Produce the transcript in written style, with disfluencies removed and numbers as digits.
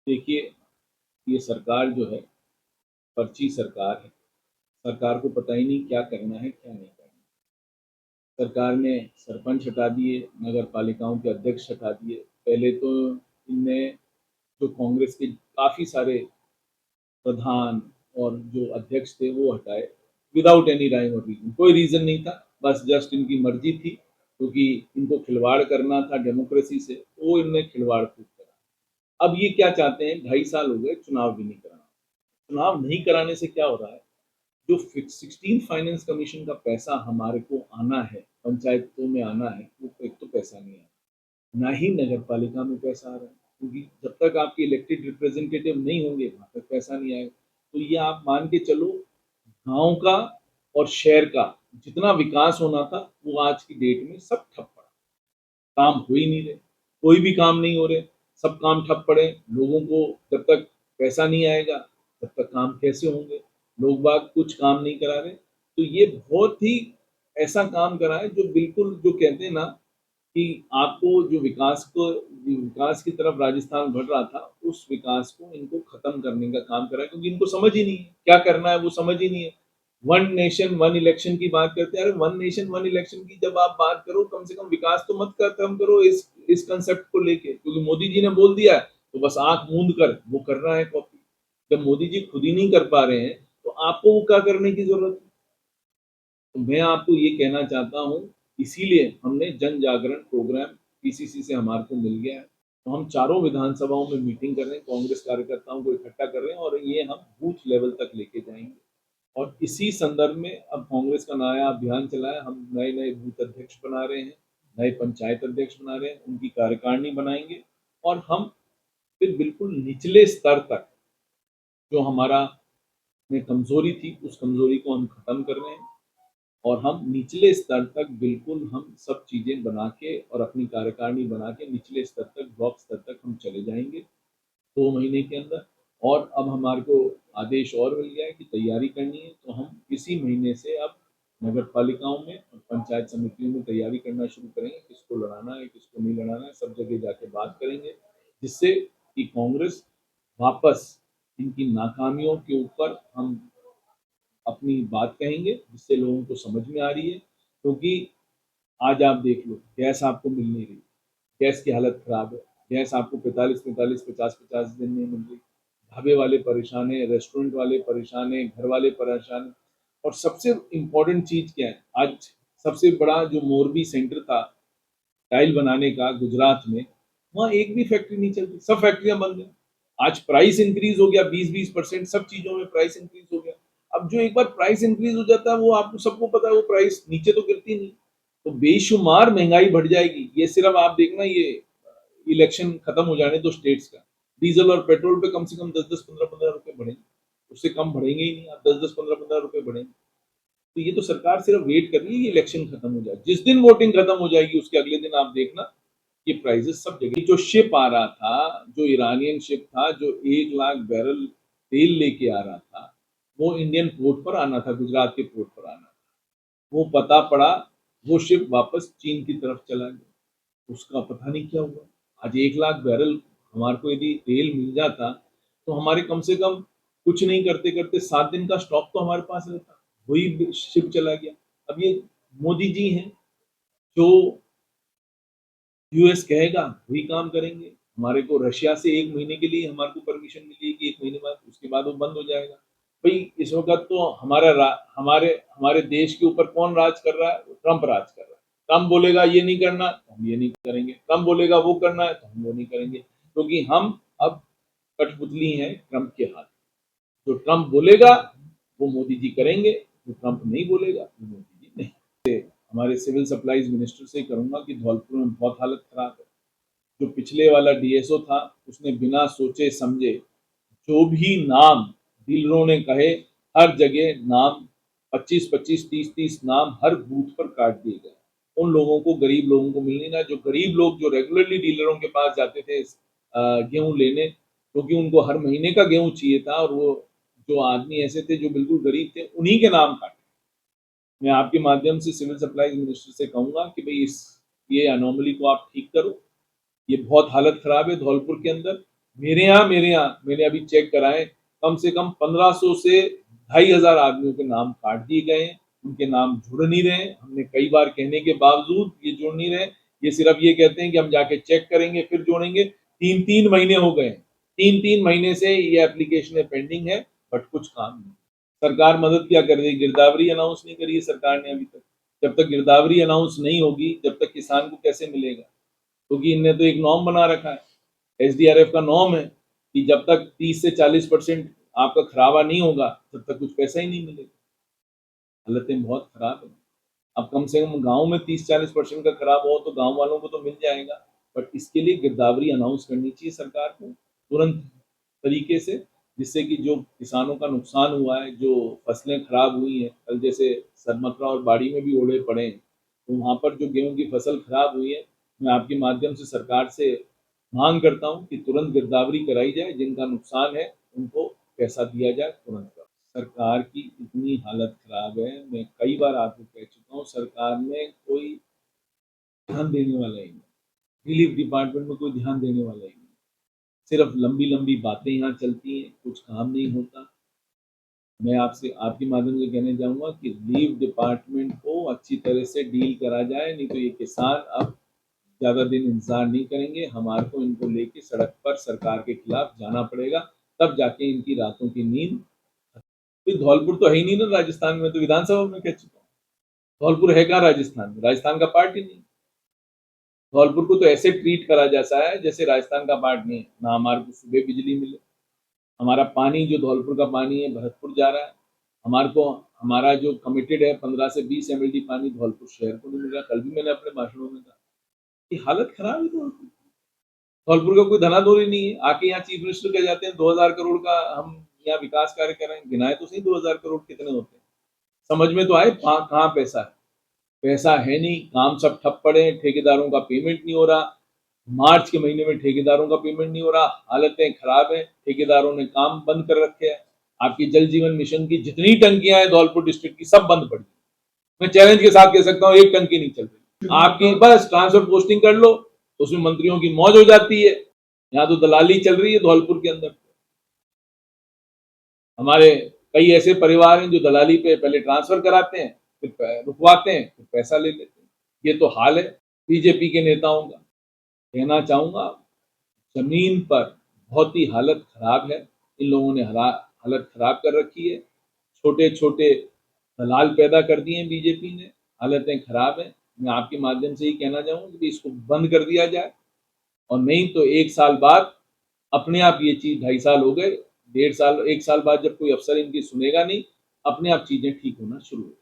देखिए, ये सरकार जो है, पर्ची सरकार है। सरकार को पता ही नहीं क्या करना है, क्या नहीं करना। सरकार ने सरपंच हटा दिए, नगर पालिकाओं के अध्यक्ष हटा दिए। पहले तो इनने जो कांग्रेस के काफ़ी सारे प्रधान और जो अध्यक्ष थे वो हटाए विदाउट एनी राइम और रीजन। कोई रीजन नहीं था, बस जस्ट इनकी मर्जी थी, क्योंकि इनको खिलवाड़ करना था डेमोक्रेसी से, वो इनने खिलवाड़ खूब करा। अब ये क्या चाहते हैं, 2.5 साल हो गए, चुनाव भी नहीं कराना। चुनाव नहीं कराने से क्या हो रहा है, जो 16 फाइनेंस कमीशन का पैसा हमारे को आना है, पंचायतों में आना है, वो एक तो पैसा नहीं आ रहा, ना ही नगर पालिका में पैसा आ रहा है, क्योंकि जब तक आपके इलेक्टेड रिप्रेजेंटेटिव नहीं होंगे वहां तक पैसा नहीं आएगा। तो ये आप मान के चलो, गांव का और शहर का जितना विकास होना था वो आज की डेट में सब ठप पड़ा। काम हो ही नहीं रहे, कोई भी काम नहीं हो रहे, सब काम ठप पड़े। लोगों को जब तक पैसा नहीं आएगा तब तक काम कैसे होंगे, लोग बाग कुछ काम नहीं करा रहे। तो ये बहुत ही ऐसा काम करा है जो बिल्कुल, जो कहते हैं ना कि आपको जो विकास की तरफ राजस्थान बढ़ रहा था, उस विकास को इनको खत्म करने का काम करा है, क्योंकि इनको समझ ही नहीं है क्या करना है, वो समझ ही नहीं है। वन नेशन वन इलेक्शन की बात करते हैं, अरे वन नेशन वन इलेक्शन की जब आप बात करो, कम से कम विकास तो मत खत्म करो इस कंसेप्ट को लेके, क्योंकि मोदी जी ने बोल दिया है तो बस आंख मूंद कर वो कर रहा है कॉपी। जब मोदी जी खुद ही नहीं कर पा रहे हैं तो आपको वो क्या करने की जरूरत है। तो मैं आपको ये कहना चाहता हूँ, इसीलिए हमने जन जागरण प्रोग्राम पीसीसी से हमारे को मिल गया है। तो हम चारों विधानसभाओं में मीटिंग कर रहे हैं, कांग्रेस कार्यकर्ताओं को इकट्ठा कर रहे हैं और ये हम बूथ लेवल तक लेके जाएंगे। और इसी संदर्भ में अब कांग्रेस का नया अभियान चला है, हम नए नए बूथ अध्यक्ष बना रहे हैं, नए पंचायत अध्यक्ष बना रहे हैं, उनकी कार्यकारिणी बनाएंगे। और हम फिर बिल्कुल निचले स्तर तक जो हमारा में कमजोरी थी, उस कमजोरी को हम खत्म कर रहे हैं। और हम निचले स्तर तक बिल्कुल हम सब चीजें बना के और अपनी कार्यकारिणी बना के निचले स्तर तक, ब्लॉक स्तर तक हम चले जाएंगे 2 महीने के अंदर। और अब हमारे को आदेश और मिल गया है कि तैयारी करनी है, तो हम इसी महीने से अब नगर पालिकाओं में और पंचायत समितियों में तैयारी करना शुरू करेंगे, किसको लड़ाना है किसको नहीं लड़ाना है, सब जगह जाके बात करेंगे, जिससे कि कांग्रेस वापस इनकी नाकामियों के ऊपर हम अपनी बात कहेंगे, जिससे लोगों को समझ में आ रही है। क्योंकि आज आप देख लो, गैस आपको मिल नहीं रही, गैस की हालत खराब है। गैस आपको 45-45, 50-50 दिन में मिल रही। ढाबे वाले परेशान है, रेस्टोरेंट वाले परेशान है, घर वाले परेशान है। और सबसे इम्पोर्टेंट चीज क्या है, आज सबसे बड़ा जो मोरबी सेंटर था टाइल बनाने का गुजरात में, वहाँ एक भी फैक्ट्री नहीं चल रही, सब फैक्ट्रियां बंद है। आज प्राइस इंक्रीज हो गया 20-20%, सब चीजों में प्राइस इंक्रीज हो गया। अब जो एक बार प्राइस इंक्रीज हो जाता है, वो आपको सबको पता है, वो प्राइस नीचे तो गिरती नहीं। तो बेशुमार महंगाई बढ़ जाएगी। ये सिर्फ आप देखना, ये इलेक्शन खत्म हो जाने दो स्टेट्स का, डीजल और पेट्रोल पे कम से कम 10-10, 15-15 रुपए बढ़ेंगे, उससे कम बढ़ेंगे ही नहीं। आप 10-10, 15-15 रुपए बढ़ेंगे। तो ये तो सरकार सिर्फ वेट कर रही है, ये इलेक्शन खत्म हो जाए। जिस दिन वोटिंग खत्म हो जाएगी उसके अगले दिन आप देखना, ये प्राइजेस सब जगह। जो शिप आ रहा था, जो ईरानियन शिप था, जो 1 लाख बैरल तेल लेके आ रहा था, वो इंडियन पोर्ट पर आना था, गुजरात के पोर्ट पर आना था। वो पता पड़ा, वो शिप वापस चीन की तरफ चला गया। उसका पता नहीं क्या हुआ। आज 1 लाख बैरल हमारे को यदि तेल मिल जाता, तो हमारे कम से कम कुछ नहीं करते करते 7 दिन का स्टॉक तो हमारे पास रहता। वही शिप चला गया। अब ये मोदी जी हैं, जो यूएस कहेगा वही काम करेंगे। हमारे को रशिया से 1 महीने के लिए हमारे को परमिशन मिली है कि 1 महीने बाद, उसके बाद वो बंद हो जाएगा। भाई इस वक्त तो हमारे हमारे देश के ऊपर कौन राज कर रहा है, ट्रंप राज कर रहा है। ट्रंप बोलेगा ये नहीं करना तो हम ये नहीं करेंगे, ट्रंप बोलेगा वो करना है तो हम वो नहीं करेंगे, क्योंकि हम अब कठपुतली हैं ट्रंप के हाथ। जो ट्रंप बोलेगा वो मोदी जी करेंगे, जो ट्रंप नहीं बोलेगा वो मोदी जी नहीं। हमारे सिविल सप्लाईज मिनिस्टर से करूंगा कि धौलपुर में बहुत हालत खराब है। जो पिछले वाला डीएसओ था, उसने बिना सोचे समझे जो भी नाम डीलरों ने कहे, हर जगह नाम 25-25, 30-30 नाम हर बूथ पर काट दिए गए। उन लोगों को, गरीब लोगों को मिलने ना, जो गरीब लोग जो रेगुलरली डीलरों के पास जाते थे गेहूं लेने, क्योंकि उनको हर महीने का गेहूं चाहिए था, और वो जो आदमी ऐसे थे जो बिल्कुल गरीब थे, उन्हीं के नाम काटे। मैं आपके माध्यम से सिविल सप्लाईज मिनिस्टर से कहूंगा कि भाई इस ये अनोमली को आप ठीक करो। ये बहुत हालत खराब है धौलपुर के अंदर। मैंने अभी चेक कराए, कम से कम 1500 से 2500 आदमियों के नाम काट दिए गए हैं। उनके नाम जुड़ नहीं रहे। हमने कई बार कहने के बावजूद ये जुड़ नहीं रहे। ये सिर्फ ये कहते हैं कि हम जाके चेक करेंगे फिर जोड़ेंगे। 3-3 महीने हो गए। 3-3 महीने से ये एप्लीकेशन पेंडिंग है, बट कुछ काम नहीं। सरकार मदद क्या कर रही है? गिरदावरी अनाउंस नहीं करी है सरकार ने अभी तक। जब तक गिरदावरी अनाउंस नहीं होगी, जब तक किसान को कैसे मिलेगा? क्योंकि इनने तो एक नॉर्म बना रखा है, एसडीआरएफ का नॉर्म है कि जब तक 30 से 40% आपका खराबा नहीं होगा, तब तक कुछ पैसा ही नहीं मिलेगा। हालतें बहुत खराब है। अब कम से कम गाँव में 30-40% का खराब हो तो गाँव वालों को तो मिल जाएगा, बट इसके लिए गिरदावरी अनाउंस करनी चाहिए सरकार को तुरंत तरीके से, जिससे कि जो किसानों का नुकसान हुआ है, जो फसलें खराब हुई हैं, कल जैसे सरमथुरा और बाड़ी में भी ओले पड़े हैं, तो वहाँ पर जो गेहूँ की फसल खराब हुई है, मैं आपके माध्यम से सरकार से मांग करता हूँ कि तुरंत गिरदावरी कराई जाए, जिनका नुकसान है उनको पैसा दिया जाए तुरंत। सरकार की इतनी हालत खराब है, मैं कई बार आपको कह चुका हूँ, सरकार में कोई ध्यान देने वाला ही नहीं। रिलीफ डिपार्टमेंट में कोई ध्यान देने वाला ही नहीं। सिर्फ लंबी-लंबी बातें यहाँ चलती हैं, कुछ काम नहीं होता। मैं आपसे आपके माध्यम से कहना चाहूँगा कि रिलीफ डिपार्टमेंट को अच्छी तरह से डील करा जाए, नहीं तो ये किसान अब ज़्यादा दिन इंतज़ार नहीं करेंगे। हमारे को इनको लेके सड़क पर सरकार के खिलाफ जाना पड़ेगा, तब जाके इनकी रातों की नींद। फिर धौलपुर तो है ही नहीं ना राजस्थान में, तो विधानसभा में कह चुका हूँ। धौलपुर है कहाँ राजस्थान में? राजस्थान का पार्ट ही नहीं। धौलपुर को तो ऐसे ट्रीट करा जैसा है जैसे राजस्थान का पार्ट नहीं है। ना हमारे को सुबह बिजली मिले, हमारा पानी जो धौलपुर का पानी है भरतपुर जा रहा है। हमारे को हमारा जो कमिटेड है 15 से 20 एमएलडी पानी धौलपुर शहर को नहीं मिल रहा। कल भी मैंने अपने भाषणों में कहा कि हालत खराब है धौलपुर। धौलपुर का कोई धनाधोरी नहीं है। आके यहाँ चीफ मिनिस्टर कह जाते हैं 2000 करोड़ का हम यहाँ विकास कार्य कर रहे हैं। गिनाए तो सही 2000 करोड़ कितने होते हैं? समझ में तो आए कहाँ पैसा है? पैसा है नहीं, काम सब ठप पड़े हैं, ठेकेदारों का पेमेंट नहीं हो रहा। मार्च के महीने में ठेकेदारों का पेमेंट नहीं हो रहा, हालतें खराब हैं, ठेकेदारों ने काम बंद कर रखे हैं। आपकी जल जीवन मिशन की जितनी टंकियां हैं धौलपुर डिस्ट्रिक्ट की सब बंद पड़ी। मैं चैलेंज के साथ कह सकता हूँ एक टंकी नहीं चल रही। आपकी बस ट्रांसफर पोस्टिंग कर लो, उसमें मंत्रियों की मौज हो जाती है। यहाँ तो दलाली चल रही है धौलपुर के अंदर। हमारे कई ऐसे परिवार हैं जो दलाली पे पहले ट्रांसफर कराते हैं, फिर रुकवाते हैं, फिर पैसा ले लेते हैं। ये तो हाल है बीजेपी के नेताओं का। कहना चाहूंगा जमीन पर बहुत ही हालत खराब है। इन लोगों ने हालत खराब कर रखी है। छोटे छोटे दलाल पैदा कर दिए हैं बीजेपी ने। हालतें खराब है। मैं आपके माध्यम से ही कहना चाहूंगा कि इसको बंद कर दिया जाए, और नहीं तो 1 साल बाद अपने आप ये चीज 2.5 साल हो गए, 1.5 साल 1 साल बाद जब कोई अफसर इनकी सुनेगा नहीं, अपने आप चीजें ठीक होना शुरू हो।